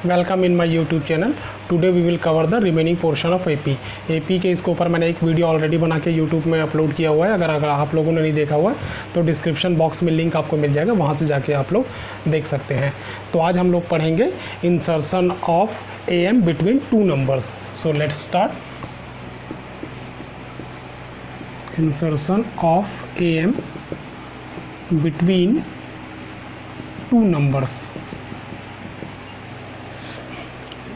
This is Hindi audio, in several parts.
Welcome in my YouTube channel. Today we will cover the remaining portion of AP के इसके ऊपर मैंने एक वीडियो ऑलरेडी बना के यूट्यूब में अपलोड किया हुआ है। अगर आप लोगों ने नहीं देखा हुआ है तो डिस्क्रिप्शन बॉक्स में लिंक आपको मिल जाएगा, वहाँ से जाके आप लोग देख सकते हैं। तो आज हम लोग पढ़ेंगे insertion of M between two numbers. So let's start. Insertion of M between two numbers,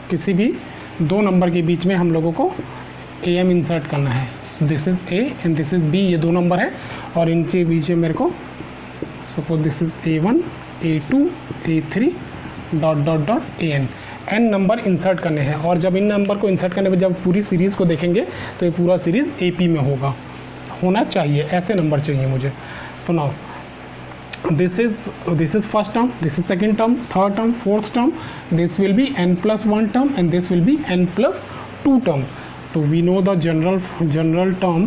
किसी भी दो नंबर के बीच में हम लोगों को ए एम इंसर्ट करना है। This is A and this is B, ये दो नंबर है और इनके बीच में मेरे को suppose this is A1 A2 A3 dot dot dot N number insert करने हैं। और जब इन नंबर को इंसर्ट करने पर जब पूरी सीरीज़ को देखेंगे तो ये पूरा सीरीज़ AP में होना चाहिए, ऐसे नंबर चाहिए मुझे। तो now this is first term, this is second term, third term, fourth term, this will be n plus 1 term and this will be n plus 2 term. So we know the general term,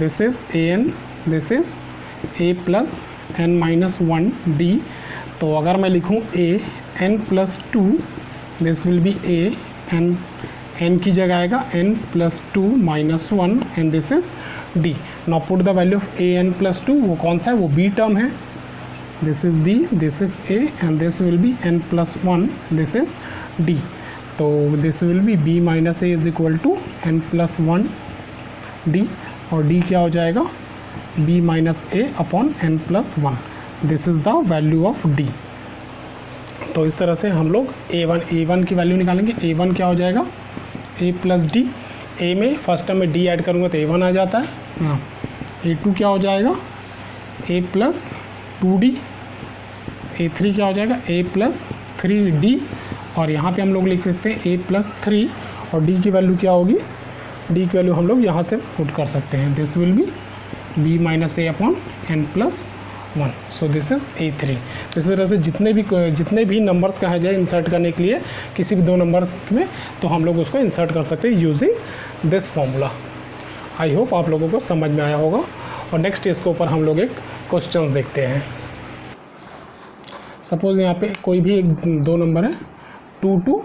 this is an, this is a plus n minus 1 d. तो अगर मैं लिखूँ a n plus 2, this will be a n की जगह आएगा n plus 2 minus 1 and this is d. Now put the value of a n plus 2, वो कौन सा है, वो b टर्म है। this is b, this is a and this will be n plus 1, this is d. तो this will be b minus a is equal to n plus 1 d और d क्या हो जाएगा, b minus a upon n plus 1. this is the value of d. तो इस तरह से हम लोग a1 की वैल्यू निकालेंगे। a1 क्या हो जाएगा, a प्लस डी। a में फर्स्ट टर्म में d ऐड करूँगा तो a1 आ जाता है। हाँ, a2 क्या हो जाएगा, a प्लस 2d। a3 क्या हो जाएगा, a प्लस 3d। और यहाँ पे हम लोग लिख सकते हैं a प्लस 3 और d की वैल्यू क्या होगी, d की वैल्यू हम लोग यहाँ से पुट कर सकते हैं। This will be b minus a upon n plus 1. So this is A3. तो इसी तरह से जितने भी नंबर्स कहा जाए इंसर्ट करने के लिए किसी भी दो नंबर्स में, तो हम लोग उसको इंसर्ट कर सकते हैं using this formula. I hope आप लोगों को समझ में आया होगा। और नेक्स्ट इसके ऊपर हम लोग एक क्वेश्चन देखते हैं। सपोज़ यहाँ पे कोई भी एक दो नंबर है, 2 to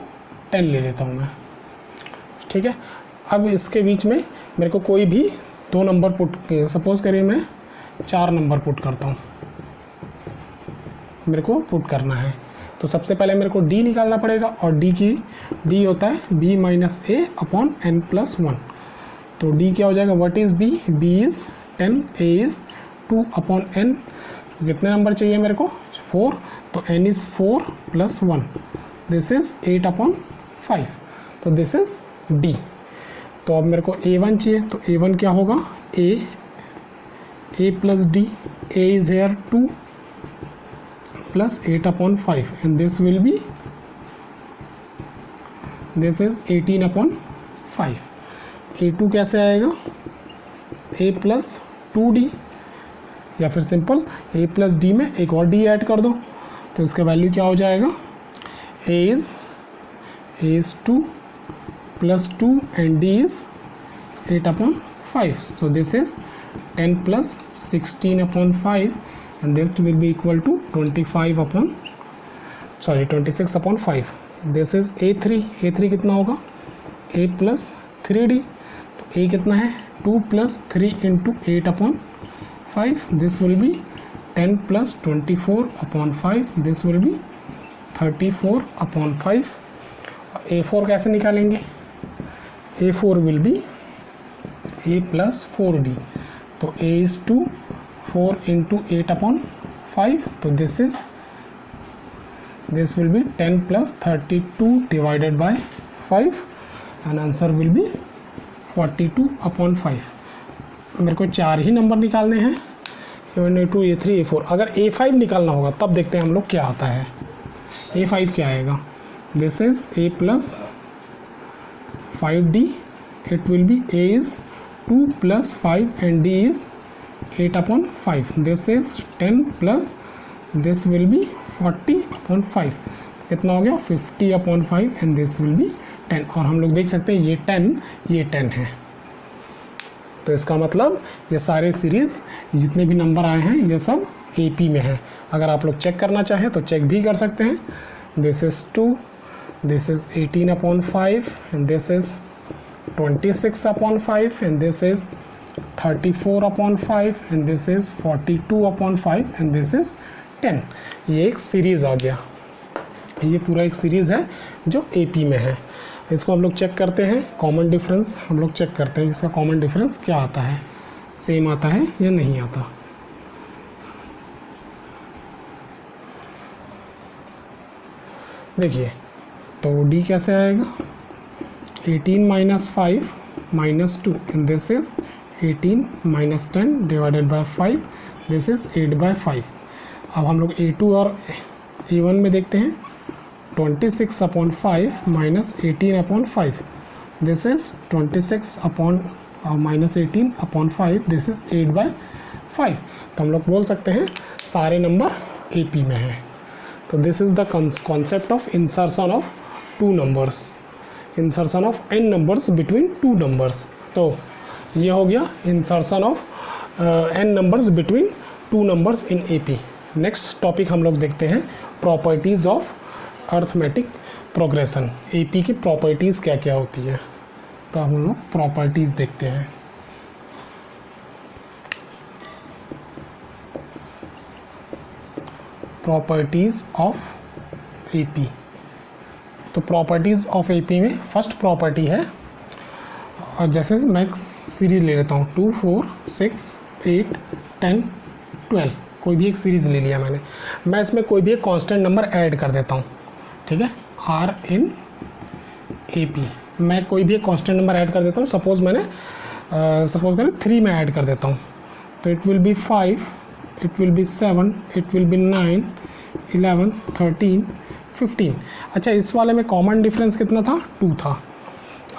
10 ले लेता हूँ मैं, ठीक है। अब इसके बीच में मेरे को कोई भी दो नंबर पुट, सपोज़ करिए मैं 4 नंबर पुट करता हूँ, मेरे को पुट करना है। तो सबसे पहले मेरे को d निकालना पड़ेगा और d होता है b minus a upon n plus 1. तो d क्या हो जाएगा, what is b, b is 10, a is 2 upon n. कितने नंबर चाहिए मेरे को, 4, तो n is 4 plus 1, this is 8 upon 5. तो दिस इज़ d. तो अब मेरे को a1 चाहिए, तो a1 क्या होगा, a plus d, a is here 2 plus 8 upon 5 and this will be, this is 18 upon 5. a2 कैसे आएगा, a plus 2d, या फिर सिंपल a plus d में एक और d ऐड कर दो तो इसका वैल्यू क्या हो जाएगा, a is 2 plus 2 and d is 8 upon 5. So this is 10 plus 16 upon 5 and this will be equal to 26 upon 5. This is a3 कितना होगा, a plus 3d. तो a कितना है, 2 plus 3 into 8 upon 5. This will be 10 plus 24 upon 5. This will be 34 upon 5. a4 कैसे निकालेंगे, a4 will be a plus 4d. तो a is 2, 4 into 8 upon 5. तो this will be 10 plus 32 divided by 5 and answer will be 42 upon 5. मेरे को 4 ही नंबर निकालने हैं, A1 A2 A3 A4. अगर A5 निकालना होगा तब देखते हैं हम लोग क्या आता है। A5 क्या आएगा, this is a plus 5d. it will be a is 2 plus 5 and d is 8 upon 5. This is 10 plus this will be 40 upon 5. कितना हो गया, 50 upon 5 and this will be 10. और हम लोग देख सकते हैं ये 10 है। तो इसका मतलब ये सारे सीरीज़ जितने भी नंबर आए हैं ये सब AP में हैं। अगर आप लोग चेक करना चाहें तो चेक भी कर सकते हैं। This is 2, this is 18/5 and this is 26/5 and this is 34/5 and this is 42/5 and this is 10। ये एक सीरीज़ आ गया, ये पूरा एक सीरीज़ है जो AP में है। इसको हम लोग चेक करते हैं, कॉमन डिफरेंस हम लोग चेक करते हैं इसका कॉमन डिफरेंस क्या आता है, सेम आता है या नहीं आता। देखिए तो D कैसे आएगा, 18 - 5 - 2 and this is 18 - 10 divided by 5, this is 8/5। अब हम लोग A2 और A1 में देखते हैं, 26/5 - 18/5, दिस इज 26/-18/5, दिस इज 8/5। तो हम लोग बोल सकते हैं सारे नंबर AP में हैं। तो this is the concept of insertion of two numbers, insertion of n numbers between two numbers. तो ये हो गया insertion of n numbers between two numbers in AP। Next topic हम लोग देखते हैं properties of arithmetic progression. AP की प्रॉपर्टीज़ क्या क्या होती है, तो हम लोग प्रॉपर्टीज़ देखते हैं। Properties of AP। तो प्रॉपर्टीज़ ऑफ AP में फर्स्ट प्रॉपर्टी है, और जैसे मैं सीरीज़ ले लेता हूँ 2, 4, 6, 8, 10, 12, कोई भी एक सीरीज़ ले लिया मैंने। मैं इसमें कोई भी एक कांस्टेंट नंबर ऐड कर देता हूँ, ठीक है, R इन AP। मैं कोई भी एक कांस्टेंट नंबर ऐड कर देता हूँ। सपोज़ करें 3 में ऐड कर देता हूँ, तो it will B 5, it will B 7, it will B 9, 11, 13, 15। अच्छा, इस वाले में कॉमन डिफरेंस कितना था, 2 था।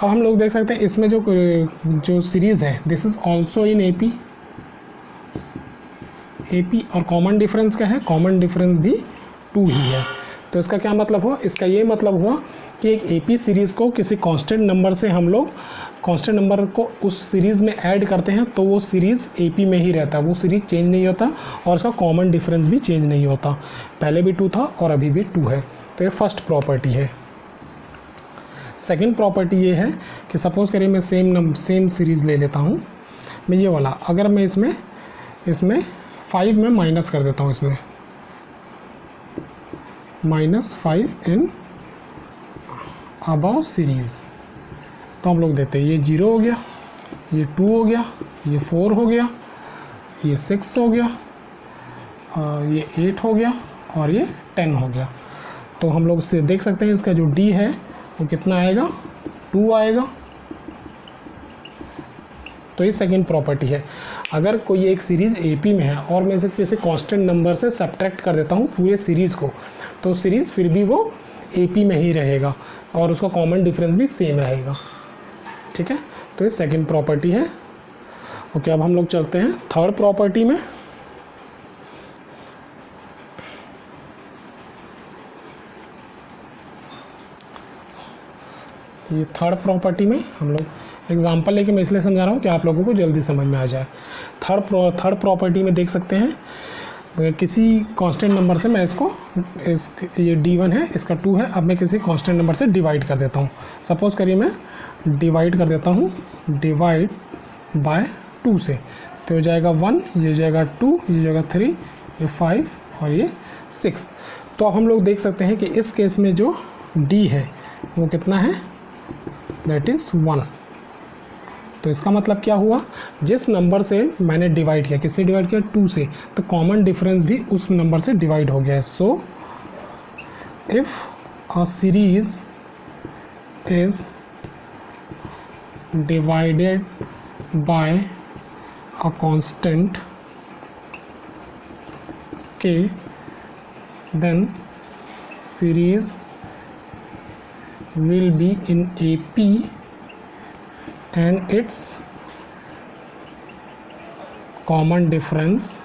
अब हम लोग देख सकते हैं इसमें जो सीरीज़ है this is also in AP और कॉमन डिफरेंस क्या है, कॉमन डिफरेंस भी 2 ही है। तो इसका क्या मतलब हुआ, इसका ये मतलब हुआ कि एक AP सीरीज़ को किसी कांस्टेंट नंबर से हम लोग कांस्टेंट नंबर को उस सीरीज़ में ऐड करते हैं तो वो सीरीज़ AP में ही रहता है, वो सीरीज़ चेंज नहीं होता और उसका कॉमन डिफरेंस भी चेंज नहीं होता। पहले भी 2 था और अभी भी 2 है। तो ये फर्स्ट प्रॉपर्टी है। सेकंड प्रॉपर्टी ये है कि सपोज़ करिए मैं सेम सीरीज़ ले लेता हूँ, मैं ये वाला, अगर मैं इसमें 5 में माइनस कर देता हूँ, इसमें -5 इन अबव सीरीज़, तो हम लोग देते हैं ये 0 हो गया, ये 2 हो गया, ये 4 हो गया, ये 6 हो गया, ये 8 हो गया और ये 10 हो गया। तो हम लोग से देख सकते हैं इसका जो D है वो कितना आएगा, 2 आएगा। तो ये सेकंड प्रॉपर्टी है। अगर कोई एक सीरीज़ AP में है और मैं इसे किसी कांस्टेंट नंबर से सब्ट्रैक्ट कर देता हूँ पूरे सीरीज़ को, तो सीरीज़ फिर भी वो AP में ही रहेगा और उसका कॉमन डिफरेंस भी सेम रहेगा, ठीक है। तो ये सेकंड प्रॉपर्टी है। ओके, अब हम लोग चलते हैं थर्ड प्रॉपर्टी में। तो ये थर्ड प्रॉपर्टी में हम लोग एग्जांपल लेके मैं इसलिए समझा रहा हूँ कि आप लोगों को जल्दी समझ में आ जाए। थर्ड प्रॉपर्टी में देख सकते हैं किसी कांस्टेंट नंबर से मैं ये D1 है, इसका 2 है। अब मैं किसी कांस्टेंट नंबर से डिवाइड कर देता हूँ। सपोज़ करिए मैं डिवाइड कर देता हूँ, डिवाइड बाय 2 से, तो हो जाएगा 1, ये हो जाएगा 2, ये हो जाएगा 3, ये 5 और ये 6। तो अब हम लोग देख सकते हैं कि इस केस में जो D है वो कितना है, दैट इज़ 1। तो इसका मतलब क्या हुआ, जिस नंबर से मैंने डिवाइड किया, किससे डिवाइड किया, 2 से, तो कॉमन डिफरेंस भी उस नंबर से डिवाइड हो गया है। So if a series is divided by a constant k, then series will be in AP and its common difference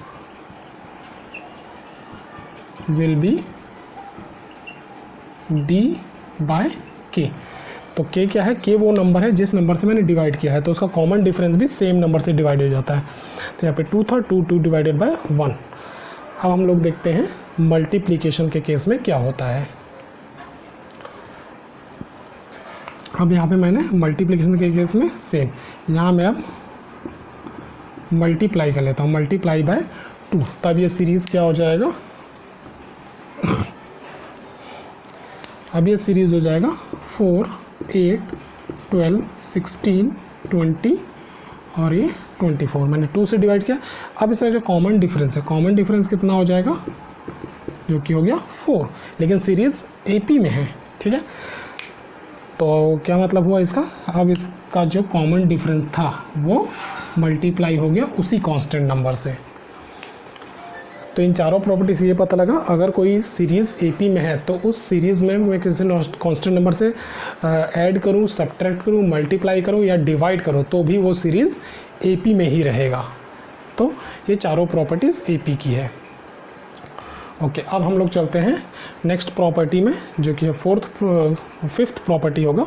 will be D by K। तो के क्या है, के वो नंबर है जिस नंबर से मैंने डिवाइड किया है, तो उसका कॉमन डिफरेंस भी सेम नंबर से डिवाइड हो जाता है। तो यहाँ पे 2 था, 2 डिवाइडेड बाय 1। अब हम लोग देखते हैं मल्टीप्लिकेशन के केस में क्या होता है। अब यहाँ पे मैंने मल्टीप्लिकेशन के केस में सेम, यहाँ मैं अब मल्टीप्लाई कर लेता हूँ, मल्टीप्लाई बाय 2, तब ये सीरीज़ क्या हो जाएगा, अब ये सीरीज़ हो जाएगा 4, 8, 12, 16, 20 और ये 24। मैंने 2 से डिवाइड किया। अब इसमें जो कॉमन डिफरेंस है, कॉमन डिफरेंस कितना हो जाएगा, जो कि हो गया 4, लेकिन सीरीज़ AP में है, ठीक है। तो क्या मतलब हुआ इसका, अब इसका जो कॉमन डिफरेंस था वो मल्टीप्लाई हो गया उसी कांस्टेंट नंबर से। तो इन चारों प्रॉपर्टी से ये पता लगा, अगर कोई सीरीज़ AP में है तो उस सीरीज़ में मैं किसी कांस्टेंट नंबर से ऐड करूँ, सब्ट्रैक्ट करूँ, मल्टीप्लाई करूँ या डिवाइड करूँ तो भी वो सीरीज़ AP में ही रहेगा। तो ये चारों प्रॉपर्टीज़ AP की है। ओके, अब हम लोग चलते हैं नेक्स्ट प्रॉपर्टी में, जो कि है फिफ्थ प्रॉपर्टी होगा।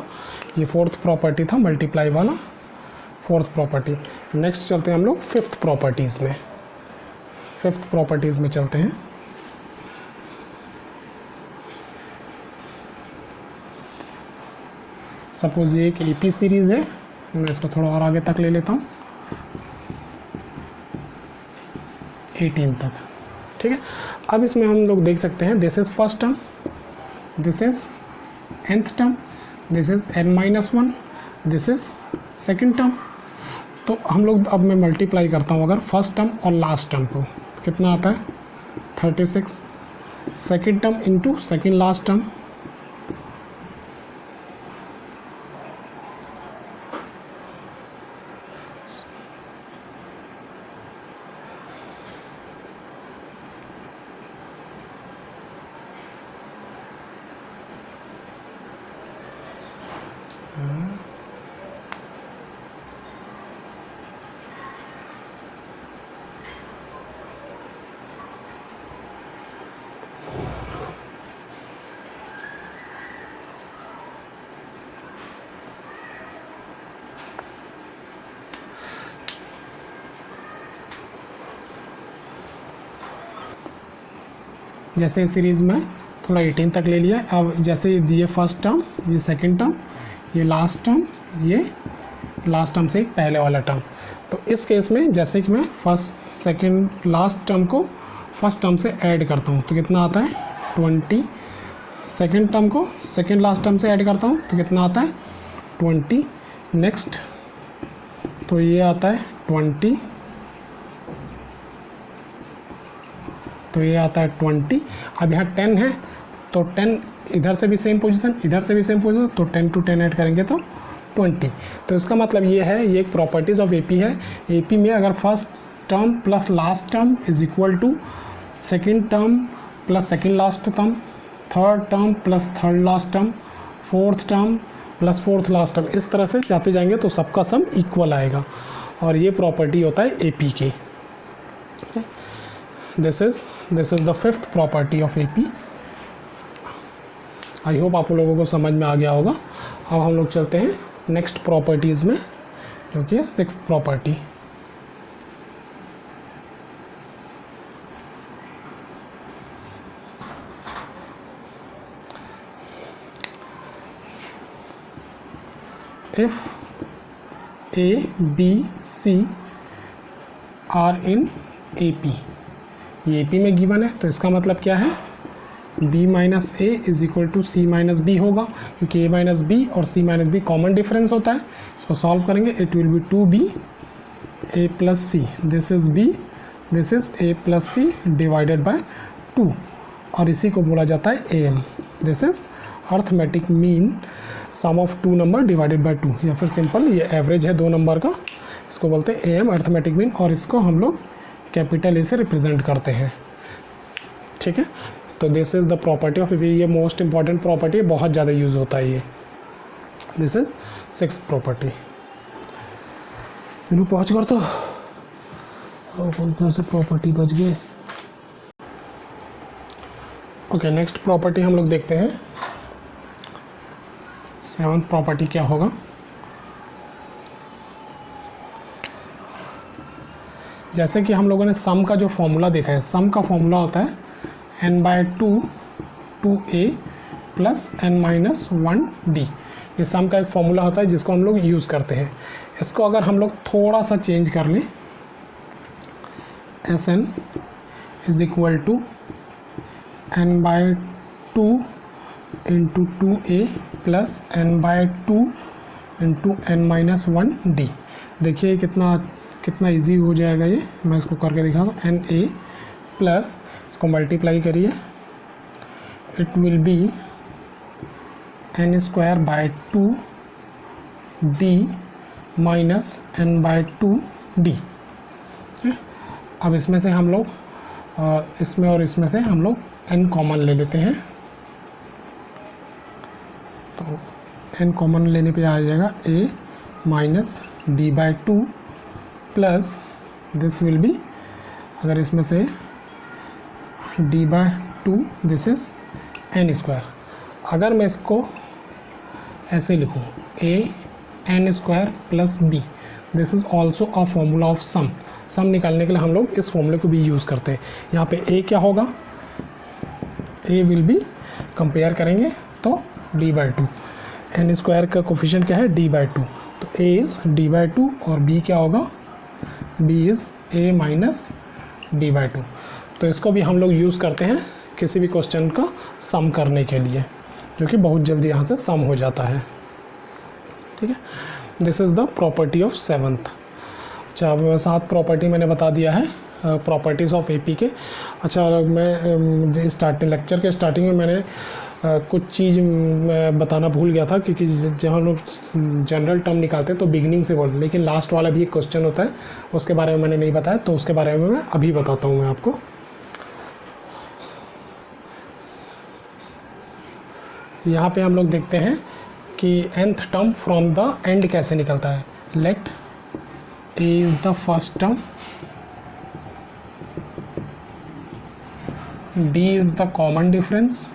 ये फोर्थ प्रॉपर्टी था मल्टीप्लाई वाला, फोर्थ प्रॉपर्टी। नेक्स्ट चलते हैं हम लोग फिफ्थ प्रॉपर्टीज़ में। फिफ्थ प्रॉपर्टीज़ में चलते हैं। सपोज ये एक AP सीरीज़ है, मैं इसको थोड़ा और आगे तक ले लेता हूँ, 18 तक, ठीक है। अब इसमें हम लोग देख सकते हैं this is first term, this is nth term, this is n-1, this is second term. तो हम लोग अब मैं मल्टीप्लाई करता हूँ अगर फर्स्ट टर्म और लास्ट टर्म को, कितना आता है 36, second term into second last term, जैसे सीरीज़ में थोड़ा 18 तक ले लिया। अब जैसे ये फर्स्ट टर्म, ये सेकंड टर्म, ये लास्ट टर्म, ये लास्ट टर्म से एक पहले वाला टर्म। तो इस केस में जैसे कि मैं फर्स्ट सेकंड लास्ट टर्म को फर्स्ट टर्म से ऐड करता हूँ तो कितना आता है 20, सेकंड टर्म को सेकंड लास्ट टर्म से ऐड करता हूँ तो कितना आता है 20, नेक्स्ट तो ये आता है 20, तो ये आता है 20। अब यहाँ 10 है तो 10 इधर से भी सेम पोजीशन, इधर से भी सेम पोजीशन, तो 10 to 10 ऐड करेंगे तो 20। तो इसका मतलब ये है, ये एक प्रॉपर्टीज़ ऑफ AP है। AP में अगर first term plus last term is equal to second term plus second last term, third term plus third last term, fourth term plus fourth last term, इस तरह से जाते जाएंगे तो सबका सम इक्वल आएगा। और ये प्रॉपर्टी होता है AP की। This is the fifth property of AP। I hope आप लोगों को समझ में आ गया होगा। अब हम लोग चलते हैं नेक्स्ट प्रॉपर्टीज़ में, जो कि है sixth property. If A, B, C are in AP, ये AP में गिवन है तो इसका मतलब क्या है, B minus A is equal to C minus B होगा, क्योंकि A माइनस B और C minus B common difference होता है। इसको सॉल्व करेंगे, it will be 2B A plus C, this is B, this is A plus C divided by 2, और इसी को बोला जाता है AM। This is arithmetic mean sum of two number divided by 2, या फिर सिंपल ये एवरेज है दो नंबर का, इसको बोलते हैं AM अर्थमेटिक मीन, और इसको हम लोग कैपिटल A से रिप्रेजेंट करते हैं, ठीक है। तो this is the property of, ये मोस्ट इंपॉर्टेंट प्रॉपर्टी है, बहुत ज़्यादा यूज़ होता है ये। This is sixth property. इन्हों पहुँच कर तो कौन से प्रॉपर्टी बच गए। ओके, नेक्स्ट प्रॉपर्टी हम लोग देखते हैं सेवन्थ प्रॉपर्टी क्या होगा, जैसे कि हम लोगों ने सम का जो फॉर्मूला देखा है, सम का फॉर्मूला होता है n/2 2a प्लस n-1d। ये सम का एक फॉर्मूला होता है जिसको हम लोग यूज़ करते हैं। इसको अगर हम लोग थोड़ा सा चेंज कर लें, Sn is equal to n/2 into 2a plus n/2 into n-1d। देखिए कितना इजी हो जाएगा ये, मैं इसको करके दिखा दूँ। Na प्लस इसको मल्टीप्लाई करिए, it will B n²/2 d minus n/2d। अब इसमें से हम लोग इसमें और इसमें से हम लोग n कॉमन ले लेते हैं, तो n कॉमन लेने पे आ जाएगा a minus d/2 plus this will be, अगर इसमें से d/2 दिस इज n²। अगर मैं इसको ऐसे लिखूँ an² plus b, this is also a formula of sum. Sum निकालने के लिए हम लोग इस फॉर्मूले को भी यूज़ करते हैं। यहाँ पे a क्या होगा, a विल बी, कंपेयर करेंगे तो d/2, n² का कोफिशिएंट क्या है d/2, तो a इज़ d/2 और b क्या होगा, b is a minus d/2। तो इसको भी हम लोग यूज़ करते हैं किसी भी क्वेश्चन का सम करने के लिए, जो कि बहुत जल्दी यहाँ से सम हो जाता है। ठीक है, this is the property of seventh. अच्छा, अब 7 प्रॉपर्टी मैंने बता दिया है प्रॉपर्टीज़ ऑफ एपी के। अच्छा, मैं लेक्चर के स्टार्टिंग में मैंने कुछ चीज़ बताना भूल गया था, क्योंकि जब हम लोग जनरल टर्म निकालते हैं तो बिगनिंग से बोल, लेकिन लास्ट वाला भी एक क्वेश्चन होता है, उसके बारे में मैंने नहीं बताया, तो उसके बारे में मैं अभी बताता हूँ मैं आपको। यहाँ पे हम लोग देखते हैं कि nth term from the end कैसे निकलता है। Let a is the first term, d is the common difference,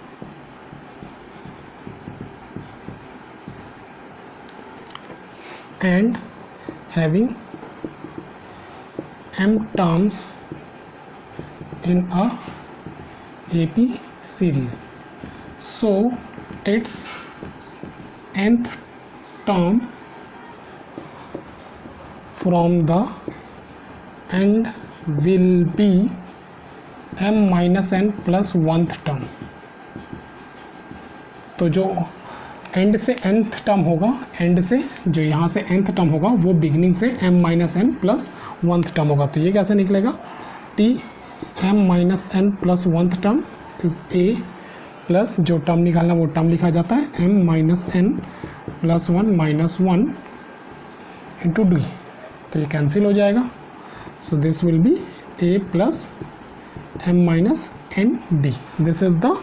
and having m terms in a AP series, so its nth term from the end will be m minus n plus 1th term. तो जो एंड से nth टर्म होगा, एंड से जो यहाँ से nth टर्म होगा वो बिगनिंग से m minus n plus 1th term होगा। तो ये कैसे निकलेगा, t m minus n plus 1th term is a plus जो टर्म निकालना वो टर्म लिखा जाता है m minus n plus 1 minus 1 into D. तो ये कैंसिल हो जाएगा, so this will be a plus m minus n d। This is the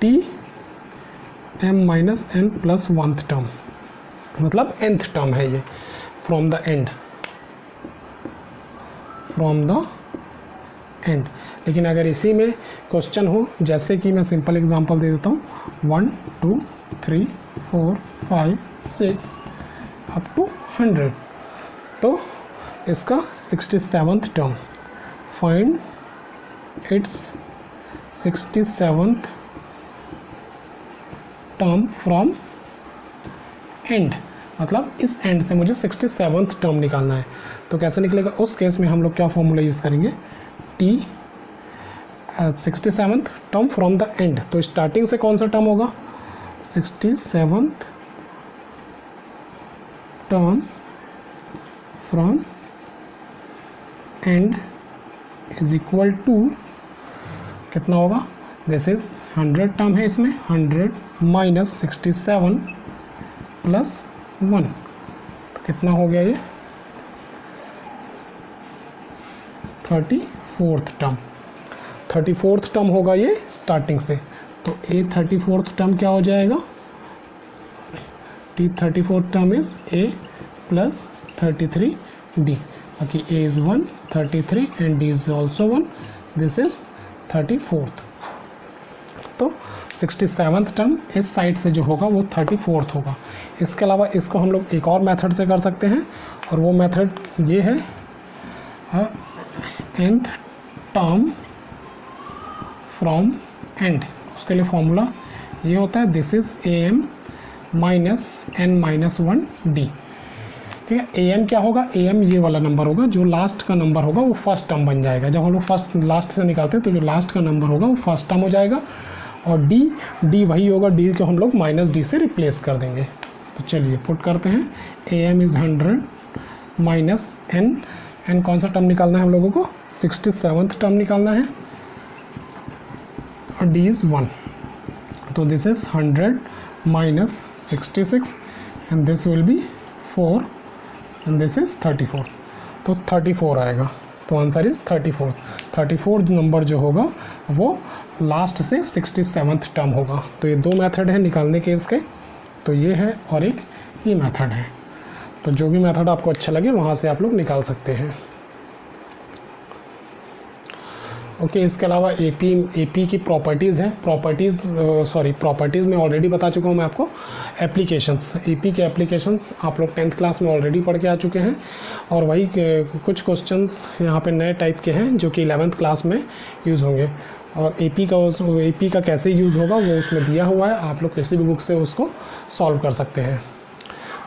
t m minus n plus 1th term, मतलब nth टर्म है ये from the and, from the and. लेकिन अगर इसी में क्वेश्चन हो, जैसे कि मैं सिंपल एग्जांपल दे देता हूँ, 1 2 3 4 5 6 अप टू 100, तो इसका 67th term, find its 67th term from and, मतलब इस एंड से मुझे 67th टर्म निकालना है। तो कैसे निकलेगा, उस केस में हम लोग क्या फॉर्मूला यूज़ करेंगे, t 67th term from the end. तो स्टार्टिंग से कौन सा टर्म होगा, 67th term from end is equal to कितना होगा, दिस इज 100 टर्म है इसमें, 100 माइनस 67 प्लस 1, तो कितना हो गया ये 34th टर्म। 34th टर्म होगा ये स्टार्टिंग से, तो a 34th टर्म क्या हो जाएगा, t 34th term is a plus 33d, बाकी a is 1 33 and d is also 1, this is 34th। तो 67th टर्म इस साइड से जो होगा वो 34th होगा। इसके अलावा इसको हम लोग एक और मेथड से कर सकते हैं, और वो मेथड ये है nth टर्म फ्रॉम एंड। उसके लिए फॉर्मूला ये होता है this is am minus n minus 1d। ठीक है, am क्या होगा, am ये वाला नंबर होगा, जो लास्ट का नंबर होगा वो फर्स्ट टर्म बन जाएगा। जब हम लोग फर्स्ट लास्ट से निकालते हैं तो जो लास्ट का नंबर होगा वो फर्स्ट टर्म हो जाएगा, और d वही होगा, d को हम लोग माइनस d से रिप्लेस कर देंगे। तो चलिए पुट करते हैं, am इज़ 100 माइनस n कौन सा टर्म निकालना है हम लोगों को, 67th टर्म निकालना है, और d इज़ 1। तो this is 100 minus 66 and this will be 4 and this is 34। तो 34 आएगा। तो आंसर इज़ 34 नंबर जो होगा वो लास्ट से 67th टर्म होगा। तो ये दो मेथड है निकालने के इसके, तो ये है और एक ये मेथड है। तो जो भी मेथड आपको अच्छा लगे वहाँ से आप लोग निकाल सकते हैं। ओके, इसके अलावा एपी की प्रॉपर्टीज़ हैं, प्रॉपर्टीज़ में ऑलरेडी बता चुका हूँ मैं आपको। एप्लीकेशंस, एपी के एप्लीकेशंस आप लोग 10th क्लास में ऑलरेडी पढ़ के आ चुके हैं, और वही कुछ क्वेश्चंस यहाँ पे नए टाइप के हैं जो कि 11th क्लास में यूज़ होंगे। और एपी का कैसे यूज़ होगा वो उसमें दिया हुआ है, आप लोग किसी भी बुक से उसको सॉल्व कर सकते हैं।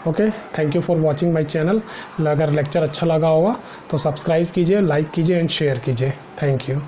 Okay, thank you for watching my channel. अगर लेक्चर अच्छा लगा होगा तो सब्सक्राइब कीजिए, लाइक कीजिए एंड शेयर कीजिए। Thank you.